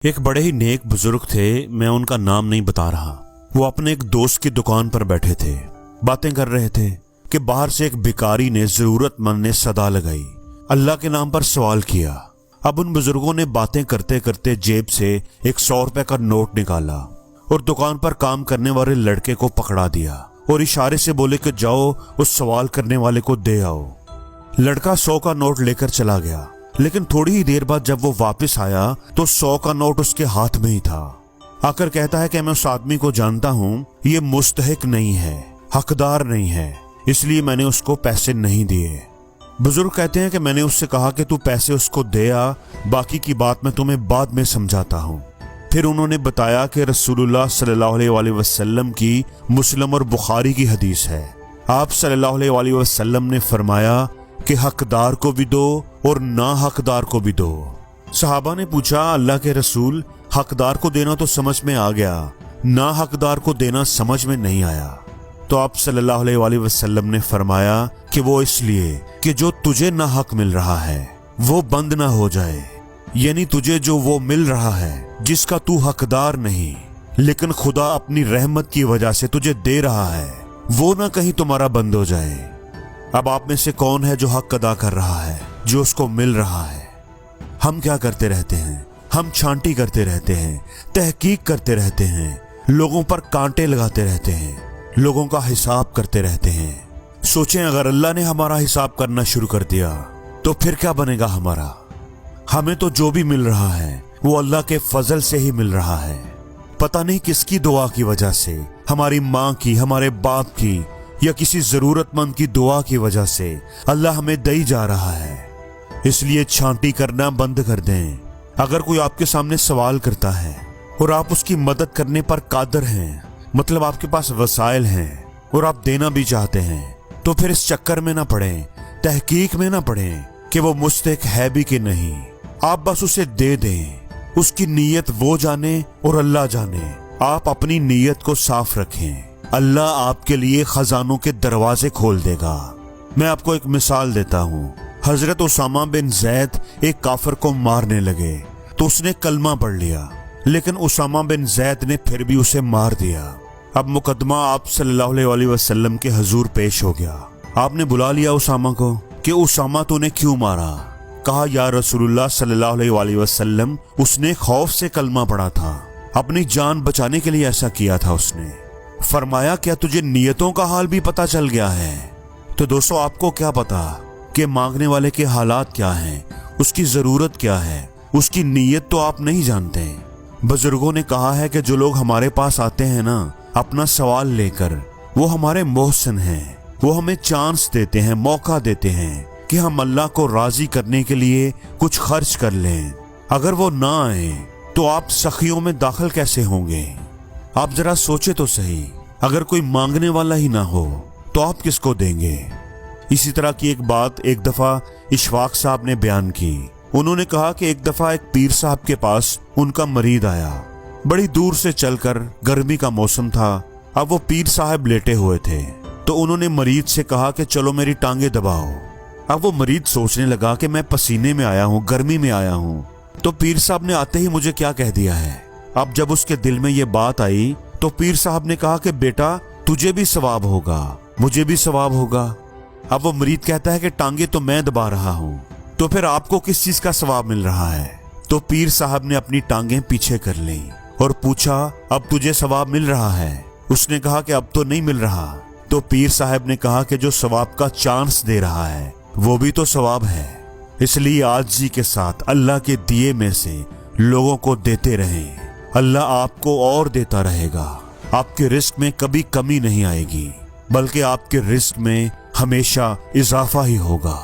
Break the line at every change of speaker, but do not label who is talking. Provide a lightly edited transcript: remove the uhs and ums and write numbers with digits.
ایک بڑے ہی نیک بزرگ تھے، میں ان کا نام نہیں بتا رہا۔ وہ اپنے ایک دوست کی دکان پر بیٹھے تھے، باتیں کر رہے تھے کہ باہر سے ایک بھکاری نے، ضرورت مند نے صدا لگائی، اللہ کے نام پر سوال کیا۔ اب ان بزرگوں نے باتیں کرتے کرتے جیب سے ایک 100 روپے کا نوٹ نکالا اور دکان پر کام کرنے والے لڑکے کو پکڑا دیا اور اشارے سے بولے کہ جاؤ اس سوال کرنے والے کو دے آؤ۔ لڑکا 100 کا نوٹ لے کر چلا گیا، لیکن تھوڑی ہی دیر بعد جب وہ واپس آیا تو 100 کا نوٹ اس کے ہاتھ میں ہی تھا۔ آ کر کہتا ہے کہ میں اس آدمی کو جانتا ہوں، یہ مستحق نہیں ہے، حقدار نہیں ہے، اس لیے میں نے اس کو پیسے نہیں دیے۔ بزرگ کہتے ہیں کہ میں نے اس سے کہا کہ تو پیسے اس کو دے آ، باقی کی بات میں تمہیں بعد میں سمجھاتا ہوں۔ پھر انہوں نے بتایا کہ رسول اللہ صلی اللہ علیہ وآلہ وسلم کی مسلم اور بخاری کی حدیث ہے۔ آپ صلی اللہ علیہ وآلہ وسلم نے فرمایا کہ حقدار کو بھی دو اور نا حقدار کو بھی دو۔ صحابہ نے پوچھا، اللہ کے رسول، حقدار کو دینا تو سمجھ میں آ گیا، نا حقدار کو دینا سمجھ میں نہیں آیا۔ تو آپ صلی اللہ علیہ وآلہ وسلم نے فرمایا کہ وہ اس لیے کہ جو تجھے نا حق مل رہا ہے وہ بند نہ ہو جائے، یعنی تجھے جو وہ مل رہا ہے جس کا تو حقدار نہیں، لیکن خدا اپنی رحمت کی وجہ سے تجھے دے رہا ہے، وہ نہ کہیں تمہارا بند ہو جائے۔ اب آپ میں سے کون ہے جو حق ادا کر رہا ہے، جو اس کو مل رہا ہے؟ ہم کیا کرتے رہتے ہیں؟ ہم چھانٹی کرتے رہتے ہیں، تحقیق کرتے رہتے ہیں، لوگوں پر کانٹے لگاتے رہتے ہیں، لوگوں کا حساب کرتے رہتے ہیں۔ سوچیں اگر اللہ نے ہمارا حساب کرنا شروع کر دیا تو پھر کیا بنے گا ہمارا؟ ہمیں تو جو بھی مل رہا ہے وہ اللہ کے فضل سے ہی مل رہا ہے، پتہ نہیں کس کی دعا کی وجہ سے، ہماری ماں کی، ہمارے باپ کی، یا کسی ضرورت مند کی دعا کی وجہ سے اللہ ہمیں دے جا رہا ہے۔ اس لیے چھانٹی کرنا بند کر دیں۔ اگر کوئی آپ کے سامنے سوال کرتا ہے اور آپ اس کی مدد کرنے پر قادر ہیں، مطلب آپ کے پاس وسائل ہیں اور آپ دینا بھی چاہتے ہیں، تو پھر اس چکر میں نہ پڑیں، تحقیق میں نہ پڑیں کہ وہ مستحق ہے بھی کہ نہیں۔ آپ بس اسے دے دیں، اس کی نیت وہ جانے اور اللہ جانے۔ آپ اپنی نیت کو صاف رکھیں، اللہ آپ کے لیے خزانوں کے دروازے کھول دے گا۔ میں آپ کو ایک مثال دیتا ہوں۔ حضرت اسامہ بن زید ایک کافر کو مارنے لگے تو اس نے کلمہ پڑھ لیا، لیکن اسامہ بن زید نے پھر بھی اسے مار دیا۔ اب مقدمہ آپ صلی اللہ علیہ وآلہ وسلم کے حضور پیش ہو گیا۔ آپ نے بلا لیا اسامہ کو کہ اسامہ تو نے کیوں مارا؟ کہا، یا رسول اللہ صلی اللہ علیہ وآلہ وسلم، اس نے خوف سے کلمہ پڑھا تھا، اپنی جان بچانے کے لیے ایسا کیا تھا اس نے۔ فرمایا، کیا تجھے نیتوں کا حال بھی پتہ چل گیا ہے؟ تو دوستو، آپ کو کیا پتا کہ مانگنے والے کے حالات کیا ہیں، اس کی ضرورت کیا ہے، اس کی نیت تو آپ نہیں جانتے۔ بزرگوں نے کہا ہے کہ جو لوگ ہمارے پاس آتے ہیں نا اپنا سوال لے کر، وہ ہمارے محسن ہیں، وہ ہمیں چانس دیتے ہیں، موقع دیتے ہیں کہ ہم اللہ کو راضی کرنے کے لیے کچھ خرچ کر لیں۔ اگر وہ نہ آئیں تو آپ سخیوں میں داخل کیسے ہوں گے؟ آپ ذرا سوچے تو صحیح، اگر کوئی مانگنے والا ہی نہ ہو تو آپ کس کو دیں گے؟ اسی طرح کی ایک بات ایک دفعہ اشفاق صاحب نے بیان کی۔ انہوں نے کہا کہ ایک دفعہ ایک پیر صاحب کے پاس ان کا مرید آیا، بڑی دور سے چل کر، گرمی کا موسم تھا۔ اب وہ پیر صاحب لیٹے ہوئے تھے تو انہوں نے مرید سے کہا کہ چلو میری ٹانگیں دباؤ۔ اب وہ مرید سوچنے لگا کہ میں پسینے میں آیا ہوں، گرمی میں آیا ہوں، تو پیر صاحب نے آتے ہی مجھے کیا کہہ دیا ہے۔ اب جب اس کے دل میں یہ بات آئی تو پیر صاحب نے کہا کہ بیٹا، تجھے بھی ثواب ہوگا، مجھے بھی ثواب ہوگا۔ اب وہ مرید کہتا ہے کہ ٹانگیں تو میں دبا رہا ہوں، تو پھر آپ کو کس چیز کا ثواب مل رہا ہے؟ تو پیر صاحب نے اپنی ٹانگیں پیچھے کر لیں اور پوچھا، اب تجھے ثواب مل رہا ہے؟ اس نے کہا کہ اب تو نہیں مل رہا۔ تو پیر صاحب نے کہا کہ جو ثواب کا چانس دے رہا ہے وہ بھی تو ثواب ہے، اس لیے عاجزی کے ساتھ اللہ کے دیے میں سے لوگوں کو دیتے رہیں، اللہ آپ کو اور دیتا رہے گا۔ آپ کے رزق میں کبھی کمی نہیں آئے گی، بلکہ آپ کے رزق میں ہمیشہ اضافہ ہی ہوگا۔